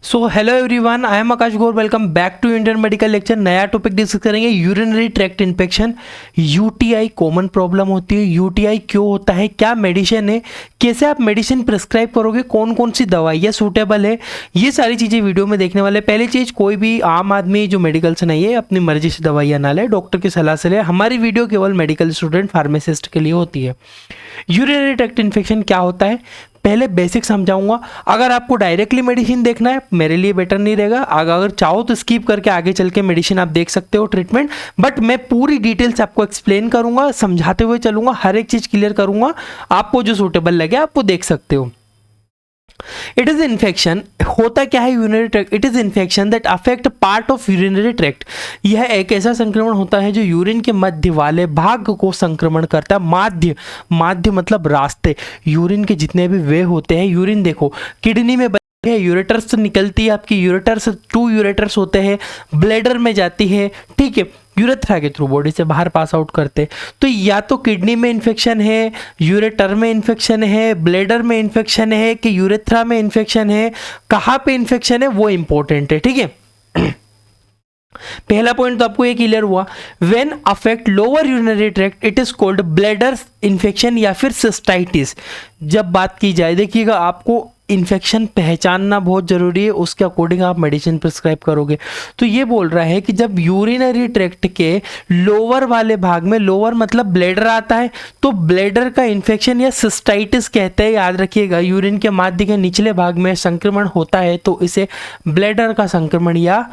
So hello everyone, I am Akash Gaur. Welcome back to Indian medical lecture. नया topic discuss करेंगे, urinary tract infection. UTI common problem होती है। UTI क्यों होता है, क्या मेडिसिन है, कैसे आप मेडिसिन प्रिस्क्राइब करोगे, कौन कौन सी दवाइयाँ सूटेबल है, ये सारी चीज़ें वीडियो में देखने वाले। पहली चीज़, कोई भी आम आदमी जो मेडिकल से नहीं है अपनी मर्जी से दवाइयाँ ना ले, डॉक्टर की सलाह से ले। हमारी वीडियो केवल मेडिकल स्टूडेंट, फार्मासिस्ट के लिए होती है। यूरिनरी ट्रैक्ट इन्फेक्शन क्या होता है, पहले बेसिक समझाऊंगा। अगर आपको डायरेक्टली मेडिसिन देखना है मेरे लिए बेटर नहीं रहेगा, अगर चाहो तो स्किप करके आगे चल के मेडिसिन आप देख सकते हो, ट्रीटमेंट। बट मैं पूरी डिटेल्स आपको एक्सप्लेन करूंगा, समझाते हुए चलूंगा, हर एक चीज क्लियर करूंगा। आपको जो सूटेबल लगे आप वो देख सकते हो। इट इज इन्फेक्शन, होता क्या है urinary tract? It is infection that affect part of urinary tract. यह एक ऐसा संक्रमण होता है जो यूरिन के मध्य वाले भाग को संक्रमण करता है। माध्य, माध्य मतलब रास्ते, यूरिन के जितने भी वे होते हैं। यूरिन देखो, किडनी में है, यूरेटर्स निकलती है आपकी, यूरेटर्स 2 यूरेटर्स होते हैं, ब्लैडर में जाती है, ठीक है, यूरेथ्रा के थ्रू बॉडी से बाहर पास आउट करते। तो या तो किडनी में इन्फेक्शन है, यूरेटर में इन्फेक्शन है, ब्लैडर में इन्फेक्शन है, कि यूरेथ्रा में इन्फेक्शन है, कहाँ पे इन्फेक्शन है वो इंपॉर्टेंट है, ठीक है। पहला पॉइंट तो आपको ये क्लियर हुआ। When affect lower urinary tract it is called bladder infection या फिर सिस्टाइटिस। जब बात की जाए, देखिएगा आपको इन्फेक्शन पहचानना बहुत जरूरी है, उसके अकॉर्डिंग आप मेडिसिन प्रिस्क्राइब करोगे। तो ये बोल रहा है कि जब यूरिनरी ट्रैक्ट के लोअर वाले भाग में, लोअर मतलब ब्लैडर आता है, तो ब्लैडर का इन्फेक्शन या सिस्टाइटिस कहते हैं, याद रखिएगा। यूरिन के माध्य के निचले भाग में संक्रमण होता है तो इसे ब्लैडर का संक्रमण या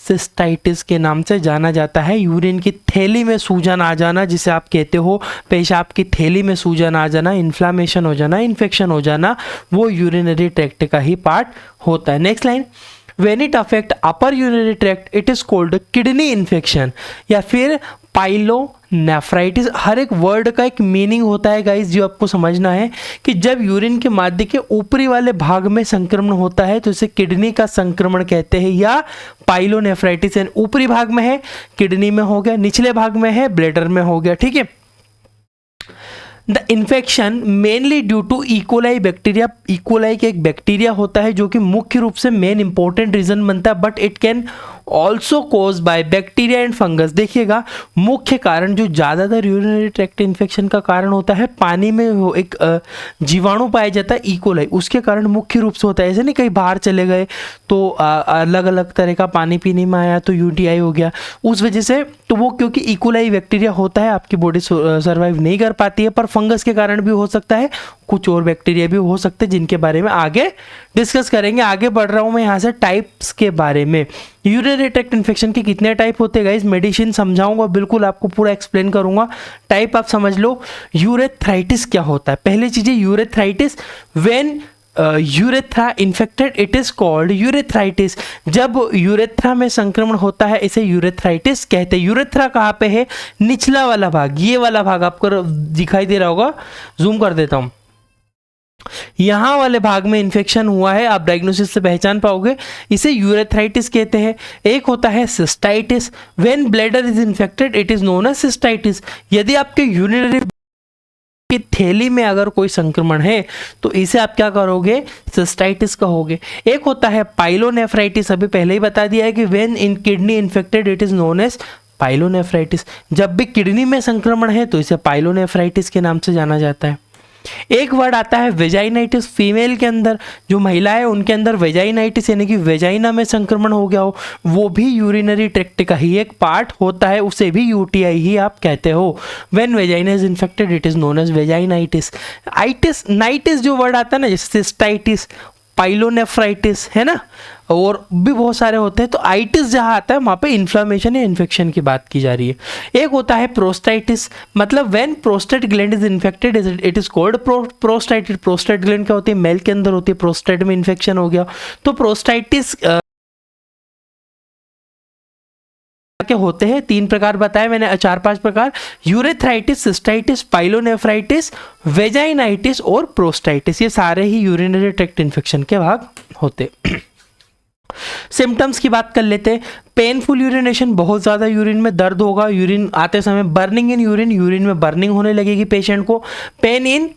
सिस्टाइटिस के नाम से जाना जाता है। यूरिन की थैली में सूजन आ जाना, जिसे आप कहते हो पेशाब की थैली में सूजन आ जाना, इन्फ्लामेशन हो जाना, इन्फेक्शन हो जाना, वो यूरिनरी ट्रैक्ट का ही पार्ट होता है। Next line, when it affect upper urinary tract it is called kidney infection या फिर पाइलोनेफ्राइटिस। हर एक वर्ड का एक मीनिंग होता है गाइस, जो आपको समझना है कि जब यूरिन के माध्य के ऊपरी वाले भाग में संक्रमण होता है तो इसे किडनी का संक्रमण कहते हैं, या पाइलोनेफ्राइटिस। ऊपरी भाग में है किडनी में हो गया, निचले भाग में है ब्लैडर में हो गया, ठीक है। The infection mainly due to E coli bacteria. E coli के एक बैक्टीरिया होता है जो कि मुख्य रूप से मेन इंपॉर्टेंट रीजन बनता है, but it can also cause by bacteria and fungus. देखिएगा, मुख्य कारण जो ज़्यादातर यूरिनरी ट्रैक्ट इन्फेक्शन का कारण होता है, पानी में वो एक जीवाणु पाया जाता है इकोलाई, उसके कारण मुख्य रूप से होता है। ऐसे नहीं कहीं बाहर चले गए तो अलग अलग तरह का पानी पीने में आया तो यूटीआई हो गया, उस वजह से। तो वो क्योंकि इकोलाई बैक्टीरिया होता है, आपकी बॉडी सर्वाइव नहीं कर पाती है। पर फंगस के कारण भी हो सकता है, कुछ और बैक्टीरिया भी हो सकते हैं, जिनके बारे में आगे डिस्कस करेंगे। आगे बढ़ रहा हूँ मैं यहाँ से टाइप्स के बारे में। यूरिनरी ट्रैक्ट इन्फेक्शन के कितने टाइप होते हैं गाइस, मेडिसिन समझाऊंगा, बिल्कुल आपको पूरा एक्सप्लेन करूंगा। टाइप आप समझ लो। यूरेथ्राइटिस क्या होता है, पहली चीज है urethritis. When urethra infected it is called urethritis. जब यूरेथ्रा में संक्रमण होता है इसे यूरेथ्राइटिस कहते हैं। यूरेथ्रा कहाँ पे है? निचला वाला भाग, ये वाला भाग आपको दिखाई दे रहा होगा, जूम कर देता हूं। यहां वाले भाग में इन्फेक्शन हुआ है, आप डायग्नोसिस से पहचान पाओगे, इसे यूरेथ्राइटिस कहते हैं। एक होता है cystitis. When bladder is infected it is known as cystitis. यदि आपके यूरिनरी की थैली में अगर कोई संक्रमण है तो इसे आप क्या करोगे? सिस्टाइटिस कहोगे। एक होता है पाइलोनेफ्राइटिस, अभी पहले ही बता दिया है कि when in kidney infected it is known as pyelonephritis. जब भी किडनी में संक्रमण है तो इसे पाइलोनेफ्राइटिस के नाम से जाना जाता है। एक वर्ड आता है वेजाइनाइटिस। फीमेल के अंदर, जो महिला है उनके अंदर वेजाइनाइटिस यानी कि वेजाइना में संक्रमण हो गया हो, वो भी यूरिनरी ट्रैक्ट का ही एक पार्ट होता है, उसे भी यूटीआई ही आप कहते हो। When vagina is infected it is known as vaginitis. Itis, नाइटिस जो वर्ड आता है ना, जैसे सिस्टाइटिस, पाइलोनेफ्राइटिस, है ना, और भी बहुत सारे होते हैं। तो आइटिस जहाँ आता है वहाँ पे इन्फ्लामेशन या इन्फेक्शन की बात की जा रही है। एक होता है प्रोस्टाइटिस, मतलब when prostate gland is infected it is called प्रोस्टाइटिस। Prostate gland क्या होती है? मेल के अंदर होती है, प्रोस्टेट में इन्फेक्शन हो गया तो प्रोस्टाइटिस के होते हैं। 3 प्रकार बताए मैंने, 4-5 प्रकार: यूरेथ्राइटिस, सिस्टाइटिस, पाइलोनेफ्राइटिस, वेजाइनाइटिस और प्रोस्टाइटिस। ये सारे ही यूरिनरी ट्रैक्ट इन्फेक्शन के भाग होते। सिम्टम्स की बात कर लेते हैं। पेनफुल यूरिनेशन, बहुत ज़्यादा यूरिन में दर्द होगा, यूरिन आते समय बर्निंग इन यूरिन, यूरिन में बर्निंग होने लगेगी पेशेंट को। पेन इन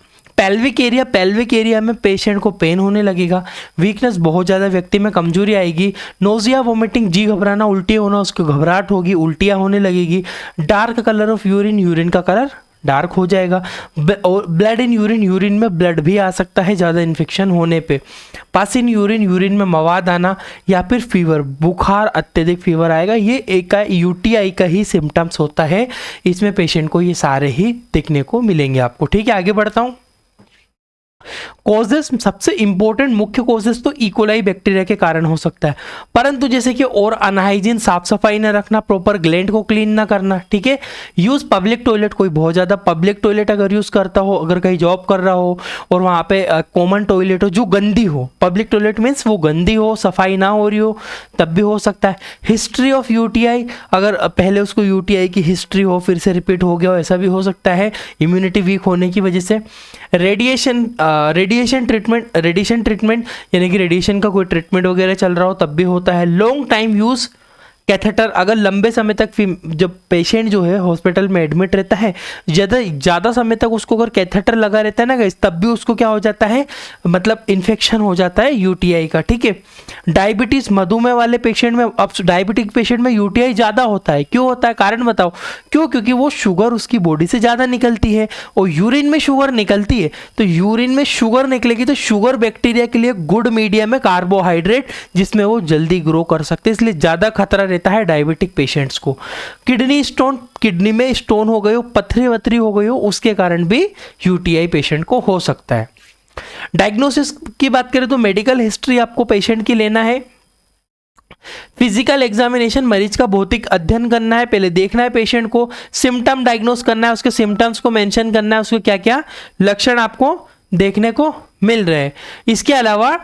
पेल्विक एरिया में पेशेंट को पेन होने लगेगा, वीकनेस बहुत ज़्यादा, व्यक्ति में कमजोरी आएगी, नोजिया, वोमिटिंग, जी घबराना, उल्टी होना, उसको घबराहट होगी, उल्टियाँ होने लगेगी, dark colour of urine, urine का कलर डार्क हो जाएगा, और ब्लड इन यूरिन, यूरिन में ब्लड भी आ सकता है ज़्यादा इन्फेक्शन होने पे, पास इन यूरिन, यूरिन में मवाद आना, या फिर फीवर, बुखार, अत्यधिक फीवर आएगा। ये एक यूटीआई का ही सिम्टम्स होता है, इसमें पेशेंट को ये सारे ही देखने को मिलेंगे आपको। ठीक है, आगे बढ़ता हूँ। कॉजेस, सबसे इंपॉर्टेंट मुख्य कॉजेस तो इकोलाई बैक्टीरिया के कारण हो सकता है, परंतु जैसे कि और अनहाइजीन, साफ सफाई न रखना, प्रॉपर ग्लैंड को क्लीन ना करना। ठीक है, यूज पब्लिक टॉयलेट, कोई बहुत ज़्यादा पब्लिक टॉयलेट अगर यूज़ करता हो, अगर कहीं जॉब कर रहा हो और वहाँ पे कॉमन टॉयलेट हो जो गंदी हो, पब्लिक टॉयलेट मीन्स वो गंदी हो, सफाई ना हो रही हो, तब भी हो सकता है। हिस्ट्री ऑफ यूटीआई, अगर पहले उसको यूटीआई की हिस्ट्री हो, फिर से रिपीट हो गया हो, ऐसा भी हो सकता है इम्यूनिटी वीक होने की वजह से। रेडिएशन ट्रीटमेंट यानी कि रेडिएशन का कोई ट्रीटमेंट वगैरह चल रहा हो तब भी होता है। लॉन्ग टाइम यूज़ कैथेटर, अगर लंबे समय तक जब पेशेंट जो है हॉस्पिटल में एडमिट रहता है, ज़्यादा समय तक उसको अगर कैथेटर लगा रहता है ना गाइस, तब भी उसको क्या हो जाता है, मतलब इन्फेक्शन हो जाता है यूटीआई का। ठीक है, डायबिटीज़, मधुमेह वाले पेशेंट में, अब डायबिटिक पेशेंट में यूटीआई ज़्यादा होता है। क्यों होता है, कारण बताओ क्यों? क्योंकि वो शुगर उसकी बॉडी से ज़्यादा निकलती है और यूरिन में शुगर निकलती है, तो यूरिन में शुगर निकलेगी तो शुगर बैक्टीरिया के लिए गुड मीडियम है, कार्बोहाइड्रेट, जिसमें वो जल्दी ग्रो कर सकते हैं, इसलिए ज़्यादा खतरा रहता है डायबिटिक पेशेंट्स को। किडनी स्टोन, किडनी में स्टोन हो गई हो, पथरी वथरी हो गई हो, उसके कारण भी यूटीआई पेशेंट को हो सकता है। डायग्नोसिस की बात करें तो मेडिकल हिस्ट्री आपको पेशेंट की लेना है। फिजिकल एग्जामिनेशन, मरीज का भौतिक अध्ययन करना है, पहले देखना है पेशेंट को, सिम्टम डायग्नोस करना है, उसके सिम्टम्स को मेंशन करना है, उसके क्या क्या लक्षण आपको देखने को मिल रहे हैं। इसके अलावा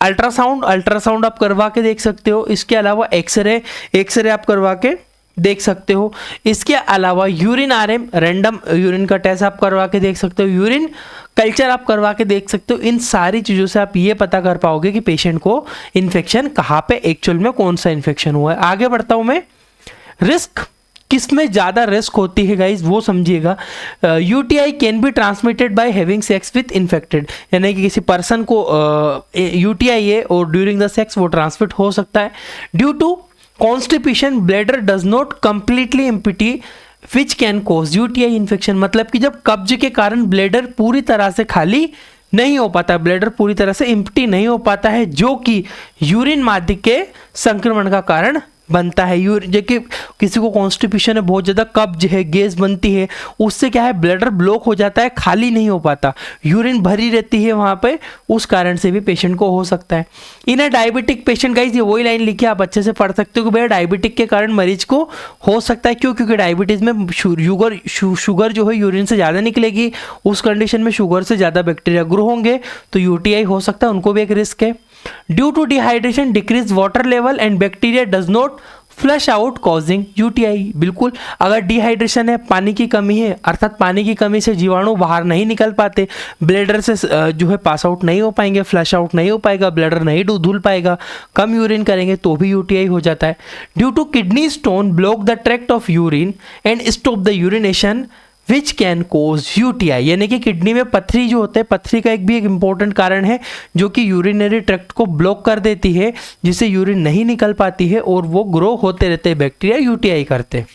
अल्ट्रासाउंड आप करवा के देख सकते हो। इसके अलावा एक्सरे आप करवा के देख सकते हो। इसके अलावा यूरिन आरएम, रैंडम यूरिन का टेस्ट आप करवा के देख सकते हो। यूरिन कल्चर आप करवा के देख सकते हो। इन सारी चीज़ों से आप ये पता कर पाओगे कि पेशेंट को इन्फेक्शन कहाँ पे, एक्चुअल में कौन सा इन्फेक्शन हुआ है। आगे बढ़ता हूँ मैं। रिस्क, किस में ज़्यादा रिस्क होती है गाइज वो समझिएगा। UTI can be transmitted by having sex with infected, यानी कि किसी पर्सन को यूटीआई है और ड्यूरिंग द सेक्स वो ट्रांसमिट हो सकता है। Due to constipation, bladder does not completely empty which can cause UTI infection, मतलब कि जब कब्ज के कारण ब्लैडर पूरी तरह से खाली नहीं हो पाता, ब्लैडर पूरी तरह से एम्प्टी नहीं हो पाता है, जो कि यूरिन माध्यम के संक्रमण का कारण बनता है। जबकि किसी को कॉन्स्टिपेशन है, बहुत ज़्यादा कब्ज है, गैस बनती है, उससे क्या है ब्लैडर ब्लॉक हो जाता है, खाली नहीं हो पाता, यूरिन भरी रहती है वहाँ पे, उस कारण से भी पेशेंट को हो सकता है। इन अ डायबिटिक पेशेंट गाइज, ये वही लाइन लिखी आप अच्छे से पढ़ सकते हो कि भैया डायबिटिक के कारण मरीज को हो सकता है। क्यों? क्योंकि डायबिटीज़ में शुगर जो है यूरिन से ज़्यादा निकलेगी, उस कंडीशन में शुगर से ज़्यादा बैक्टीरिया ग्रो होंगे तो यूटीआई हो सकता है, उनको भी एक रिस्क है। Due to dehydration, decrease water level and bacteria does not flush out causing UTI. बिल्कुल, अगर डिहाइड्रेशन है, पानी की कमी है, अर्थात पानी की कमी से जीवाणु बाहर नहीं निकल पाते, ब्लैडर से जो है पास आउट नहीं हो पाएंगे, फ्लश आउट नहीं हो पाएगा, ब्लैडर नहीं धुल पाएगा, कम यूरिन करेंगे तो भी यूटीआई हो जाता है। Due to kidney stone block the tract of urine and stop the urination which can cause UTI, यानी कि किडनी में पथरी जो होता है, पथरी का एक इंपॉर्टेंट कारण है जो कि यूरिनरी ट्रैक्ट को ब्लॉक कर देती है, जिससे यूरिन नहीं निकल पाती है और वो ग्रो होते रहते हैं, बैक्टीरिया यूटीआई करते हैं।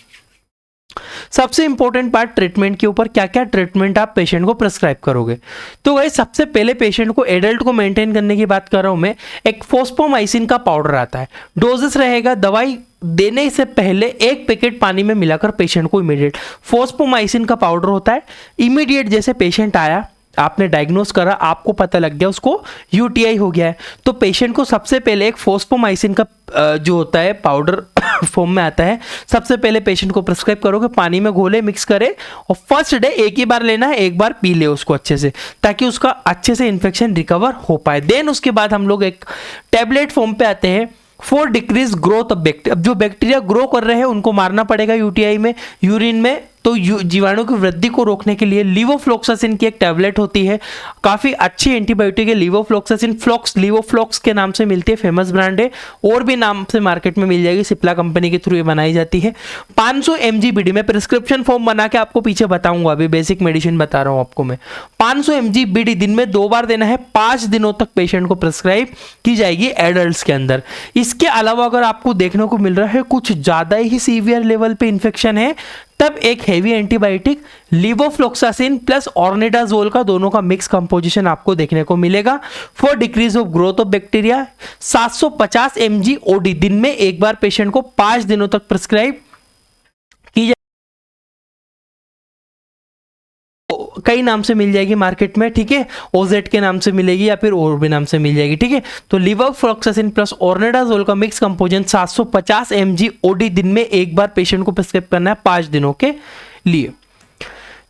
सबसे इंपॉर्टेंट पार्ट ट्रीटमेंट के ऊपर, क्या क्या ट्रीटमेंट आप पेशेंट को प्रिस्क्राइब करोगे। तो वही सबसे पहले पेशेंट को, एडल्ट को मेंटेन करने की बात कर रहा हूं मैं, एक फोस्फोमाइसिन का पाउडर आता है, डोजेस रहेगा, दवाई देने से पहले 1 पैकेट पानी में मिलाकर पेशेंट को इमीडिएट, फोस्फोमाइसिन का पाउडर होता है, इमीडिएट जैसे पेशेंट आया, आपने डायग्नोस करा, आपको पता लग गया उसको यूटीआई हो गया है, तो पेशेंट को सबसे पहले एक फोस्फोमाइसिन का जो होता है पाउडर फॉर्म में आता है, सबसे पहले पेशेंट को प्रिस्क्राइब करोगे, पानी में घोले, मिक्स करे और फर्स्ट डे एक ही बार लेना है, एक बार पी ले उसको अच्छे से, ताकि उसका अच्छे से इन्फेक्शन रिकवर हो पाए। देन उसके बाद हम लोग एक टैबलेट फॉर्म पे आते हैं for decrease growth of bacteria. अब जो बैक्टीरिया ग्रो कर रहे हैं उनको मारना पड़ेगा यूटीआई में, यूरिन में तो जीवाणु की वृद्धि को रोकने के लिए लीवोफ्लॉक्सासिन की एक टैबलेट होती है, काफ़ी अच्छी एंटीबायोटिक है लीवोफ्लॉक्सासिन। फ्लॉक्स लीवोफ्लॉक्स के नाम से मिलती है, फेमस ब्रांड है, और भी नाम से मार्केट में मिल जाएगी, सिप्ला कंपनी के थ्रू ये बनाई जाती है। 500 mg बीडी में प्रिस्क्रिप्शन फॉर्म बना के आपको पीछे बताऊंगा, अभी बेसिक मेडिसिन बता रहा हूँ आपको मैं। 500 mg बीडी दिन में 2 बार देना है, 5 दिनों तक पेशेंट को प्रिस्क्राइब की जाएगी एडल्ट्स के अंदर। इसके अलावा अगर आपको देखने को मिल रहा है कुछ ज़्यादा ही सीवियर लेवल पे इन्फेक्शन है, तब एक heavy antibiotic levofloxacin plus ornidazole का दोनों का मिक्स कंपोजिशन आपको देखने को मिलेगा for decrease of growth of bacteria. 750 mg OD दिन में एक बार पेशेंट को 5 दिनों तक प्रिस्क्राइब की जाए, कई नाम से मिल जाएगी मार्केट में, ठीक है, ओजेट के नाम से मिलेगी या फिर और भी नाम से मिल जाएगी, ठीक है। तो लीवोफ्लॉक्सासिन प्लस ऑर्निडाजोल का मिक्स कंपोजिशन 750 mg ओडी दिन में एक बार पेशेंट को प्रिस्क्राइब करना है 5 दिनों के लिए।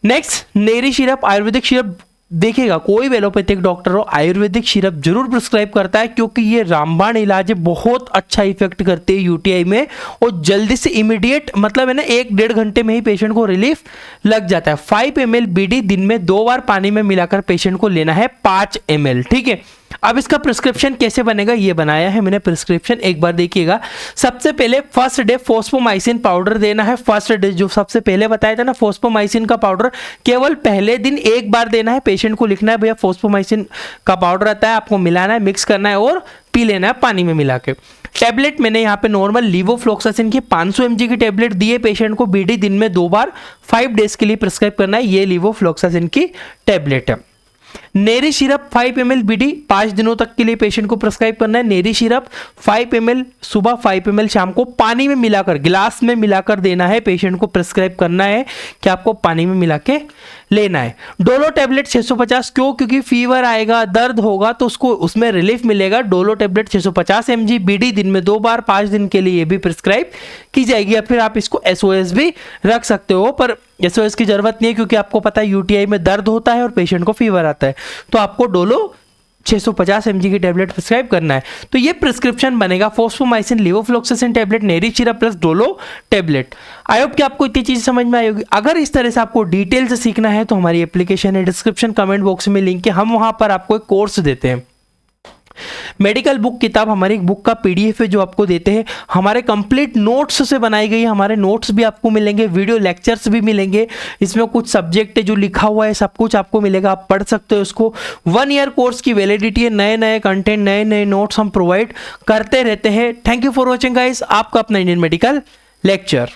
नेक्स्ट, नेरी सिरप, आयुर्वेदिक सिरप। देखिएगा कोई भी एलोपैथिक डॉक्टर हो आयुर्वेदिक सिरप जरूर प्रिस्क्राइब करता है, क्योंकि ये रामबाण इलाज है, बहुत अच्छा इफेक्ट करती है यूटीआई में, और जल्दी से इमीडिएट मतलब है ना 1-1.5 घंटे में ही पेशेंट को रिलीफ लग जाता है। 5 ml बीडी दिन में 2 बार पानी में मिलाकर पेशेंट को लेना है 5 ml, ठीक है। अब इसका प्रिस्क्रिप्शन कैसे बनेगा ये बनाया है मैंने प्रिस्क्रिप्शन, एक बार देखिएगा। सबसे पहले फर्स्ट डे फोस्फोमाइसिन पाउडर देना है। फर्स्ट डे जो सबसे पहले बताया था ना फोस्फोमाइसिन का पाउडर, केवल पहले दिन एक बार देना है, पेशेंट को लिखना है भैया फोस्फोमाइसिन का पाउडर आता है, आपको मिलाना है, मिक्स करना है और पी लेना है पानी में मिला के। टैबलेट मैंने यहाँ पे नॉर्मल लीवोफ्लॉक्सासिन की 500 mg की टैबलेट दी है पेशेंट को, बीडी दिन में 2 बार 5 डेज के लिए प्रिस्क्राइब करना है, ये लीवोफ्लॉक्सासिन की टैबलेट है। नेरी सिरप 5 ml बीडी 5 दिनों तक के लिए पेशेंट को प्रिस्क्राइब करना है। नेरी सिरप 5 ml सुबह, 5 ml शाम को पानी में मिलाकर, गिलास में मिलाकर देना है, पेशेंट को प्रिस्क्राइब करना है कि आपको पानी में मिला के लेना है। डोलो टैबलेट 650, क्यों? क्योंकि फीवर आएगा, दर्द होगा तो उसको उसमें रिलीफ मिलेगा। डोलो टैबलेट 650 mg बीडी दिन में 2 बार 5 दिन के लिए भी प्रिस्क्राइब की जाएगी, या फिर आप इसको SOS भी रख सकते हो, पर SOS की जरूरत नहीं है क्योंकि आपको पता है यूटीआई में दर्द होता है और पेशेंट को फीवर आता है, तो आपको डोलो 650 mg की टैबलेट प्रिस्क्राइब करना है। तो ये प्रिस्क्रिप्शन बनेगा फोस्फोमाइसिन लीवोफ्लॉक्सासिन टैबलेट, नेरी syrup plus Dolo tablet. I hope कि आपको इतनी चीज समझ में आई होगी। अगर इस तरह से आपको डिटेल से सीखना है तो हमारी एप्लीकेशन है, डिस्क्रिप्शन कमेंट बॉक्स में लिंक है, हम वहां पर आपको एक कोर्स देते हैं, मेडिकल बुक किताब हमारी बुक का PDF है जो आपको देते हैं, हमारे कंप्लीट नोट्स से बनाई गई है, हमारे नोट्स भी आपको मिलेंगे, वीडियो लेक्चर्स भी मिलेंगे, इसमें कुछ सब्जेक्ट है जो लिखा हुआ है सब कुछ आपको मिलेगा, आप पढ़ सकते हो उसको। 1 ईयर कोर्स की वैलिडिटी है, नए नए कंटेंट, नए नए नोट्स हम प्रोवाइड करते रहते हैं। Thank you for watching guys, आपका अपना इंडियन मेडिकल लेक्चर।